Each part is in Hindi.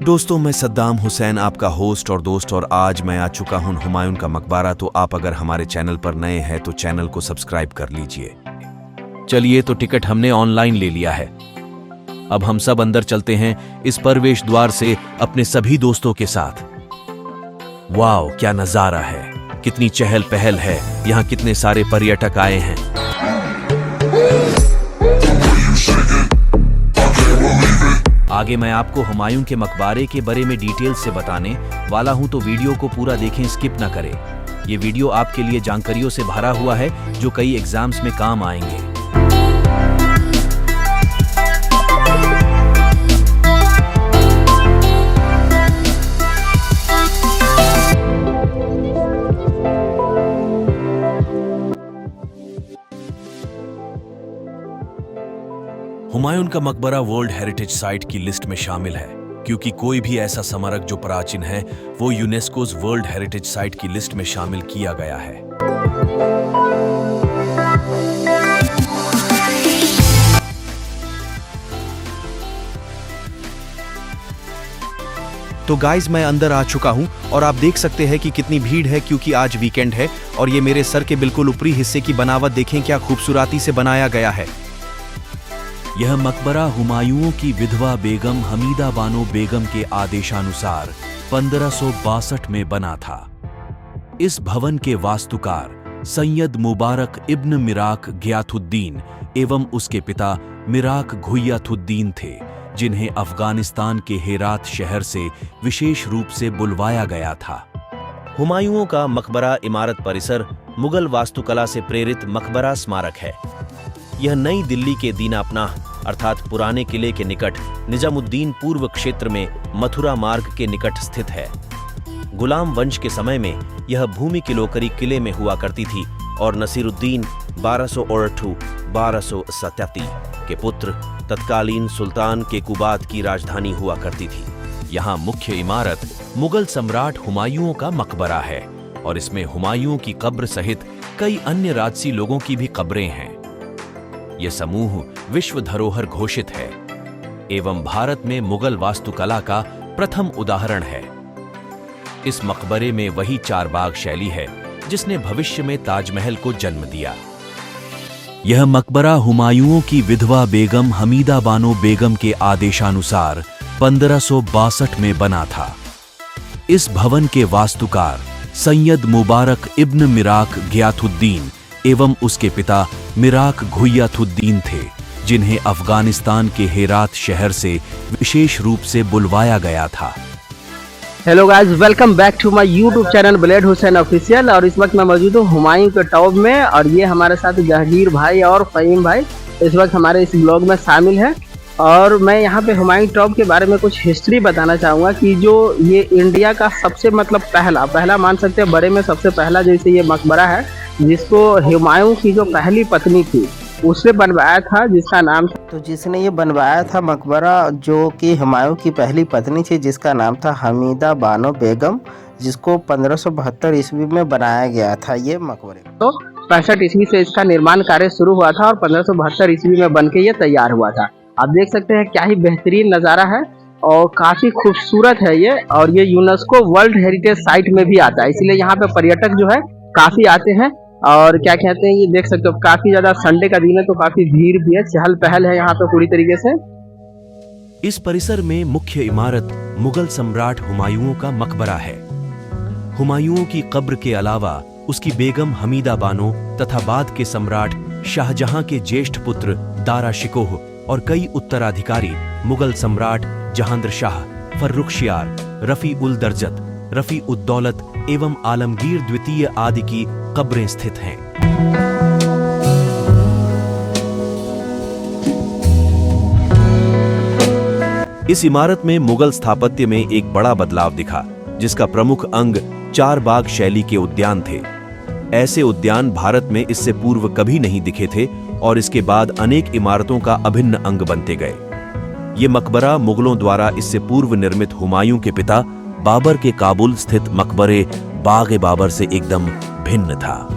दोस्तों, मैं सद्दाम हुसैन आपका होस्ट और दोस्त, और आज मैं आ चुका हूं हुमायूं का मकबरा। तो आप अगर हमारे चैनल पर नए हैं तो चैनल को सब्सक्राइब कर लीजिए। चलिए, तो टिकट हमने ऑनलाइन ले लिया है। अब हम सब अंदर चलते हैं इस प्रवेश द्वार से अपने सभी दोस्तों के साथ। वाओ, क्या नजारा है, कितनी चहल पहल है, यहाँ कितने सारे पर्यटक आए हैं। आगे मैं आपको हुमायूं के मकबरे के बारे में डिटेल से बताने वाला हूं, तो वीडियो को पूरा देखें, स्किप ना करें। ये वीडियो आपके लिए जानकारियों से भरा हुआ है जो कई एग्जाम्स में काम आएंगे। हुमायूं का मकबरा वर्ल्ड हेरिटेज साइट की लिस्ट में शामिल है, क्योंकि कोई भी ऐसा स्मारक जो प्राचीन है वो यूनेस्कोस वर्ल्ड हेरिटेज साइट की लिस्ट में शामिल किया गया है। तो गाइस, मैं अंदर आ चुका हूं और आप देख सकते हैं कि कितनी भीड़ है, क्योंकि आज वीकेंड है। और ये मेरे सर के बिल्कुल ऊपरी हिस्से की बनावट देखें, क्या खूबसूरती से बनाया गया है। यह मकबरा हुमायूं की विधवा बेगम हमीदा बानो बेगम के आदेशानुसार 1562 में बना था। इस भवन के वास्तुकार सैयद मुबारक इब्न मिराक गियाथुद्दीन एवं उसके पिता मिराक घुय्याथुद्दीन थे, जिन्हें अफगानिस्तान के हेरात शहर से विशेष रूप से बुलवाया गया था। हुमायूं का मकबरा इमारत परिसर मुगल वास्तुकला से प्रेरित मकबरा स्मारक है। यह नई दिल्ली के दीनापनाह अर्थात पुराने किले के निकट निजामुद्दीन पूर्व क्षेत्र में मथुरा मार्ग के निकट स्थित है। गुलाम वंश के समय में यह भूमि किलोकरी किले में हुआ करती थी और नसीरुद्दीन 1238-1237 के पुत्र तत्कालीन सुल्तान के कुबात की राजधानी हुआ करती थी। यहाँ मुख्य इमारत मुगल सम्राट हुमायूं का मकबरा है और इसमें हुमायूं की कब्र सहित कई अन्य राजसी लोगों की भी कब्रें हैं। यह समूह विश्व धरोहर घोषित है एवं भारत में मुगल वास्तुकला का प्रथम उदाहरण है। इस मकबरे में वही चारबाग शैली है जिसने भविष्य में ताजमहल को जन्म दिया। यह मकबरा हुमायूं की विधवा बेगम हमीदा बानो बेगम के आदेशानुसार 1562 में बना था। इस भवन के वास्तुकार सैयद मुबारक इब्न मिराक गियाथुद्दीन एवं उसके पिता मिराक घुय्याथुद्दीन थे, जिन्हें अफगानिस्तान के हेरात शहर से विशेष रूप से बुलवाया गया था। Hello guys, welcome back to my YouTube channel blade Hussain official. और इस वक्त मैं मौजूद हूँ हुमायूं के टॉप में, और ये हमारे साथ जहांगीर भाई और फ़हीम भाई इस वक्त हमारे इस ब्लॉग में शामिल है। और मैं यहाँ पे हुमायूं टॉप के बारे में कुछ हिस्ट्री बताना चाहूँगा कि जो ये इंडिया का सबसे पहला मान सकते हैं, बड़े में सबसे पहला जैसे ये मकबरा है, जिसको हुमायूं की जो पहली पत्नी थी उसने बनवाया था, जिसका नाम था, तो जिसने ये बनवाया था मकबरा, जो कि हुमायूं की पहली पत्नी थी, जिसका नाम था हमीदा बानो बेगम, जिसको 1572 ईस्वी में बनाया गया था ये मकबरे। तो 65 ईस्वी से इसका निर्माण कार्य शुरू हुआ था और 1572 ईस्वी में बनके ये तैयार हुआ था। आप देख सकते हैं क्या ही बेहतरीन नज़ारा है और काफ़ी खूबसूरत है ये। और ये यूनेस्को वर्ल्ड हेरिटेज साइट में भी आता है, इसलिए यहाँ पे पर्यटक जो है काफ़ी आते हैं। और क्या कहते हैं, ये देख सकते हो काफी ज्यादा संडे का दिन है तो काफी भीड़ भी है, चहल पहल है यहाँ पे पूरी तरीके से। इस परिसर में मुख्य इमारत मुगल सम्राट हुमायूं का मकबरा है। हुमायूं की कब्र के अलावा उसकी बेगम हमीदा बानो तथा बाद के सम्राट शाहजहां के ज्येष्ठ पुत्र दारा शिकोह और कई उत्तराधिकारी मुगल सम्राट जहांगीर शाह, फर्रुखशियार, रफी उल दर्जत, रफी उद दौलत एवं आलमगीर द्वितीय आदि की कब्रें स्थित हैं। इस इमारत में मुगल स्थापत्य में एक बड़ा बदलाव दिखा, जिसका प्रमुख अंग चारबाग शैली के उद्यान थे। ऐसे उद्यान भारत में इससे पूर्व कभी नहीं दिखे थे और इसके बाद अनेक इमारतों का अभिन्न अंग बनते गए। ये मकबरा मुगलों द्वारा इससे पूर्व निर्मित हुमायूं के पिता बाबर के काबुल स्थित मकबरे बाग बाबर से एकदम भिन्न था।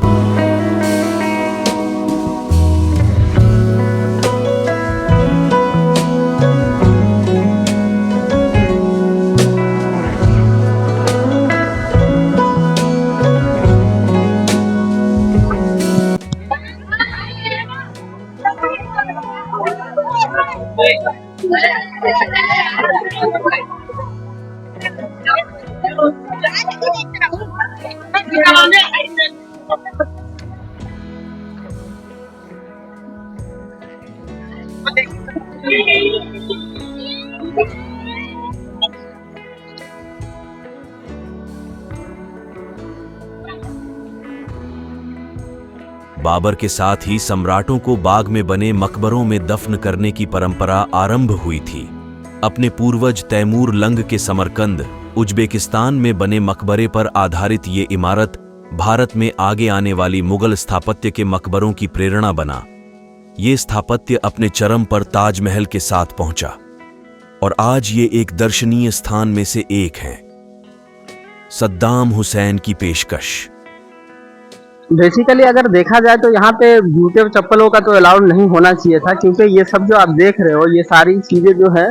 बाबर के साथ ही सम्राटों को बाग में बने मकबरों में दफन करने की परंपरा आरंभ हुई थी। अपने पूर्वज तैमूर लंग के समरकंद उज्बेकिस्तान में बने मकबरे पर आधारित ये इमारत भारत में आगे आने वाली मुगल स्थापत्य के मकबरों की प्रेरणा बना। ये स्थापत्य अपने चरम पर ताजमहल के साथ पहुंचा और आज ये एक दर्शनीय स्थान में से एक है। सद्दाम हुसैन की पेशकश। बेसिकली अगर देखा जाए तो यहाँ पे जूते चप्पलों का तो अलाउड नहीं होना चाहिए था, क्योंकि ये सब जो आप देख रहे हो ये सारी चीजें जो है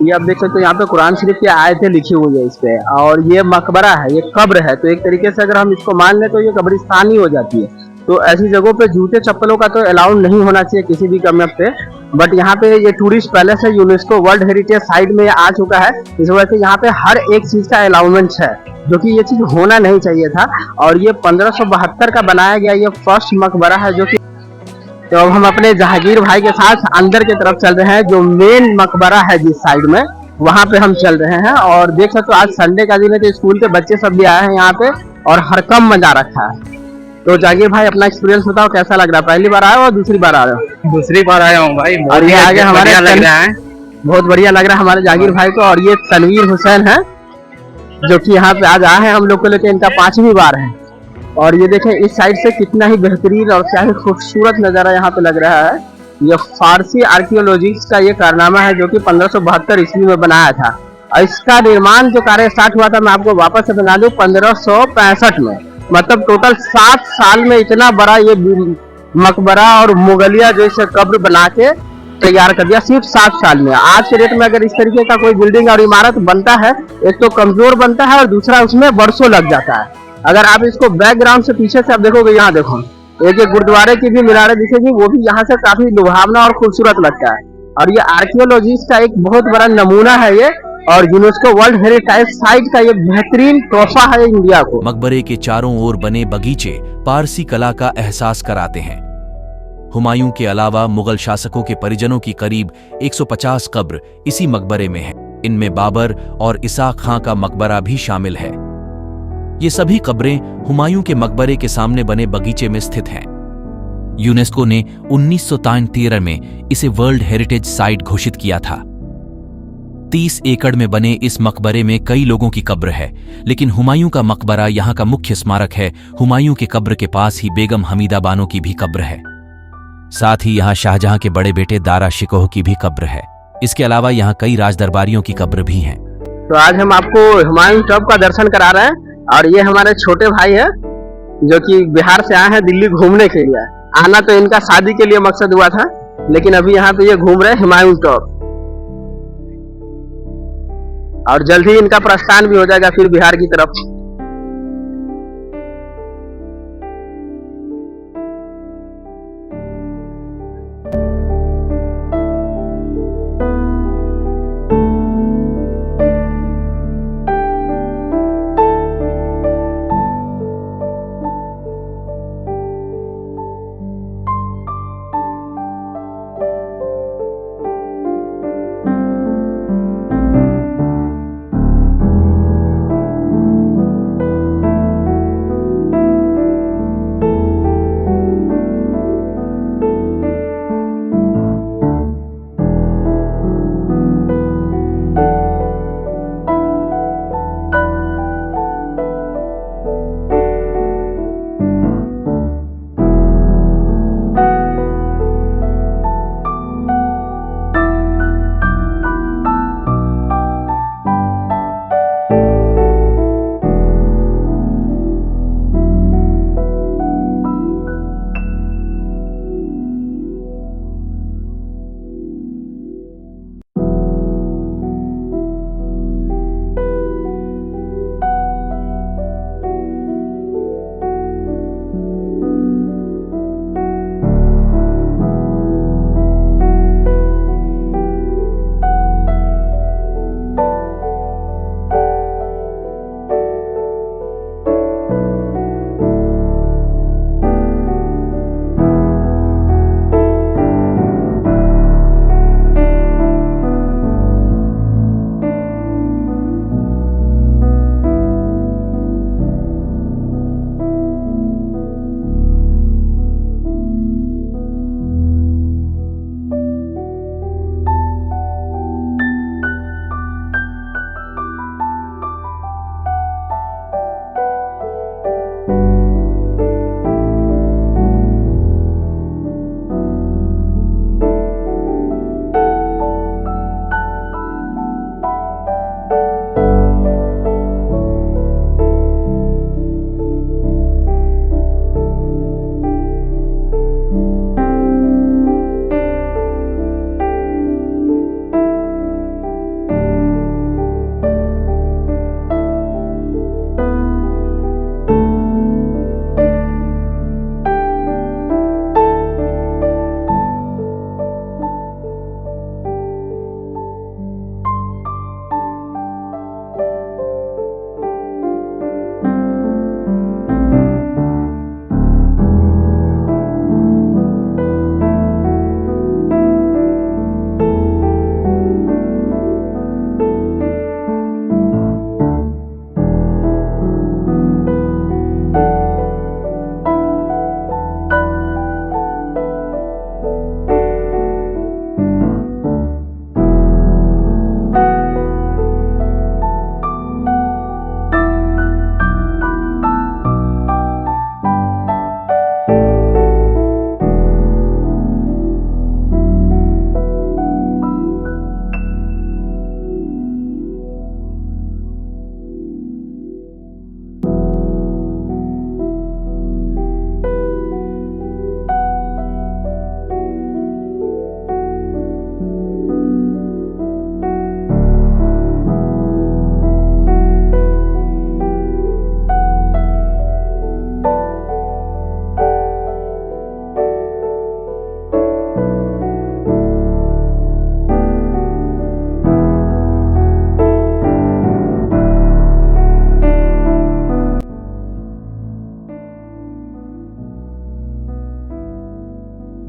ये आप देख सकते हो। यहाँ पे कुरान शरीफ की आयतें लिखी हुई है इस पे, और ये मकबरा है, ये कब्र है, तो एक तरीके से अगर हम इसको मान लें तो ये कब्रिस्तान ही हो जाती है। तो ऐसी जगहों पे जूते चप्पलों का तो अलाउड नहीं होना चाहिए किसी भी कमरे पे। बट यहाँ पे ये टूरिस्ट पैलेस है, यूनेस्को वर्ल्ड हेरिटेज साइट में आ चुका है, इस वजह से यहाँ पे हर एक चीज का अलाउमेंट है, जो कि ये चीज होना नहीं चाहिए था। और ये 1572 का बनाया गया ये फर्स्ट मकबरा है जो कि। तो अब हम अपने जहांगीर भाई के साथ अंदर की तरफ चल रहे हैं, जो मेन मकबरा है जिस साइड में, वहां पे हम चल रहे हैं। और देख सकते हो आज संडे का दिन है तो स्कूल के बच्चे सब भी आए हैं यहाँ पे और हरकम मजा रखा है। तो जहांगीर भाई अपना एक्सपीरियंस बताओ, कैसा लग रहा है? पहली बार आए हो और दूसरी बार आ रहे हो? दूसरी बार आया हूँ भाई। और ये आगे हमारे लग रहा है, बहुत बढ़िया लग रहा है हमारे जहांगीर भाई को। और ये तनवीर हुसैन है जो कि यहाँ पे आज आए हैं हम लोग को लेकर, इनका 5वीं बार है। और ये देखें इस साइड से कितना ही बेहतरीन और क्या ही खूबसूरत नज़ारा यहाँ पे लग रहा है। ये फारसी आर्कियोलॉजिस्ट का ये कारनामा है जो कि 1572 ईस्वी में बनाया था। और इसका निर्माण जो कार्य स्टार्ट हुआ था, मैं आपको वापस से बता दूं, 1565 में। मतलब टोटल 7 साल में इतना बड़ा ये मकबरा और मुगलिया जो इसे कब्र बना के तैयार कर दिया, सिर्फ 7 साल में। आज के डेट में अगर इस तरीके का कोई बिल्डिंग और इमारत बनता है, एक तो कमजोर बनता है और दूसरा उसमें बरसों लग जाता है। अगर आप इसको बैकग्राउंड से पीछे से आप देखोगे, यहाँ देखो एक गुरुद्वारे की भी मीनारें दिखेगी, वो भी यहाँ से काफी लुभावना और खूबसूरत लगता है। और ये आर्कियोलॉजिस्ट का एक बहुत बड़ा नमूना है ये, और यूनेस्को वर्ल्ड हेरिटेज साइट का ये बेहतरीन तोहफा है इंडिया को। मकबरे के चारों ओर बने बगीचे पारसी कला का एहसास कराते हैं। हुमायूं के अलावा मुगल शासकों के परिजनों की करीब 150 कब्र इसी मकबरे में हैं। इनमें बाबर और इसाक खां का मकबरा भी शामिल है। ये सभी कब्रें हुमायूं के मकबरे के सामने बने बगीचे में स्थित हैं। यूनेस्को ने 1913 में इसे वर्ल्ड हेरिटेज साइट घोषित किया था। 30 एकड़ में बने इस मकबरे में कई लोगों की कब्र है, लेकिन हुमायूं का मकबरा यहाँ का मुख्य स्मारक है। हुमायूं के कब्र के पास ही बेगम हमीदा बानो की भी कब्र है। साथ ही यहाँ शाहजहां के बड़े बेटे दारा शिकोह की भी कब्र है। इसके अलावा यहाँ कई राजदरबारियों की कब्र भी हैं। तो आज हम आपको हुमायूं टॉप का दर्शन करा रहे हैं, और ये हमारे छोटे भाई हैं जो कि बिहार से आए हैं दिल्ली घूमने के लिए। आना तो इनका शादी के लिए मकसद हुआ था, लेकिन अभी यहाँ पे ये घूम रहे हैं हुमायूं टॉप, और जल्द ही इनका प्रस्थान भी हो जाएगा फिर बिहार की तरफ।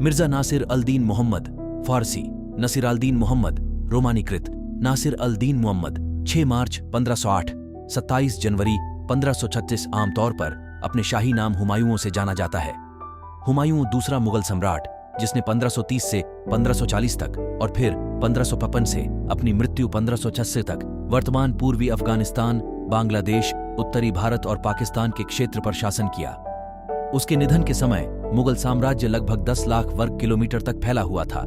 मिर्जा नासिर अल दीन मोहम्मद, फारसी नसीर अल दीन मोहम्मद, रोमानीकृत नासिर अल दीन मोहम्मद, 6 मार्च 1508, 27 जनवरी 1536 आमतौर पर अपने शाही नाम हुमायूं से जाना जाता है। हुमायूं दूसरा मुगल सम्राट जिसने 1530 से 1540 तक और फिर 1555 से अपनी मृत्यु 1586 तक वर्तमान पूर्वी अफगानिस्तान, बांग्लादेश, उत्तरी भारत और पाकिस्तान के क्षेत्र पर शासन किया। उसके निधन के समय मुगल साम्राज्य लगभग 10 लाख वर्ग किलोमीटर तक फैला हुआ था।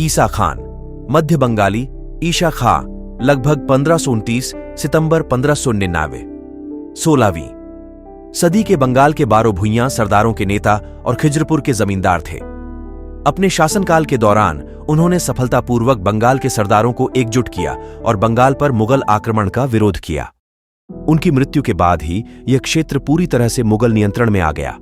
ईसा खान, मध्य बंगाली ईशा खां, लगभग 1529 सितंबर 1599। 16वीं सदी के बंगाल के बारो भुइयां सरदारों के नेता और खिजरपुर के जमींदार थे। अपने शासनकाल के दौरान उन्होंने सफलतापूर्वक बंगाल के सरदारों को एकजुट किया और बंगाल पर मुगल आक्रमण का विरोध किया। उनकी मृत्यु के बाद ही यह क्षेत्र पूरी तरह से मुगल नियंत्रण में आ गया।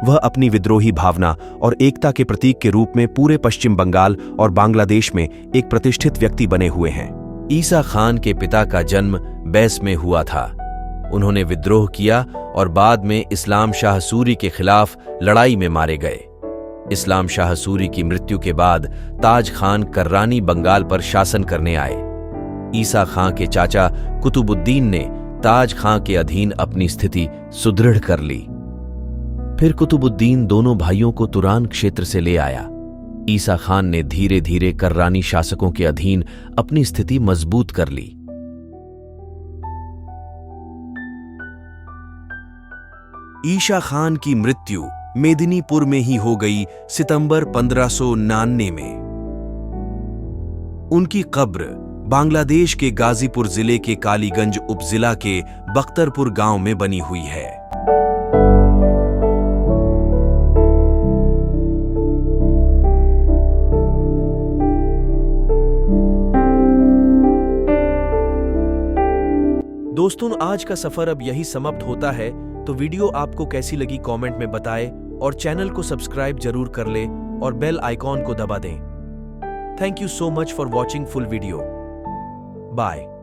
वह अपनी विद्रोही भावना और एकता के प्रतीक के रूप में पूरे पश्चिम बंगाल और बांग्लादेश में एक प्रतिष्ठित व्यक्ति बने हुए हैं। ईसा खान के पिता का जन्म बैस में हुआ था। उन्होंने विद्रोह किया और बाद में इस्लाम शाह सूरी के खिलाफ लड़ाई में मारे गए। इस्लाम शाह सूरी की मृत्यु के बाद ताज खान कर्रानी बंगाल पर शासन करने आए। ईसा खां के चाचा कुतुबुद्दीन ने ताज खां के अधीन अपनी स्थिति सुदृढ़ कर ली। फिर कुतुबुद्दीन दोनों भाइयों को तुरान क्षेत्र से ले आया। ईसा खान ने धीरे धीरे कर्रानी शासकों के अधीन अपनी स्थिति मजबूत कर ली। ईशा खान की मृत्यु मेदिनीपुर में ही हो गई सितंबर 1599 में। उनकी कब्र बांग्लादेश के गाजीपुर जिले के कालीगंज उपजिला के बख्तरपुर गांव में बनी हुई है। दोस्तों, आज का सफर अब यही समाप्त होता है। तो वीडियो आपको कैसी लगी कमेंट में बताएं और चैनल को सब्सक्राइब जरूर कर ले और बेल आइकॉन को दबा दें। Thank you so much for watching full video. Bye.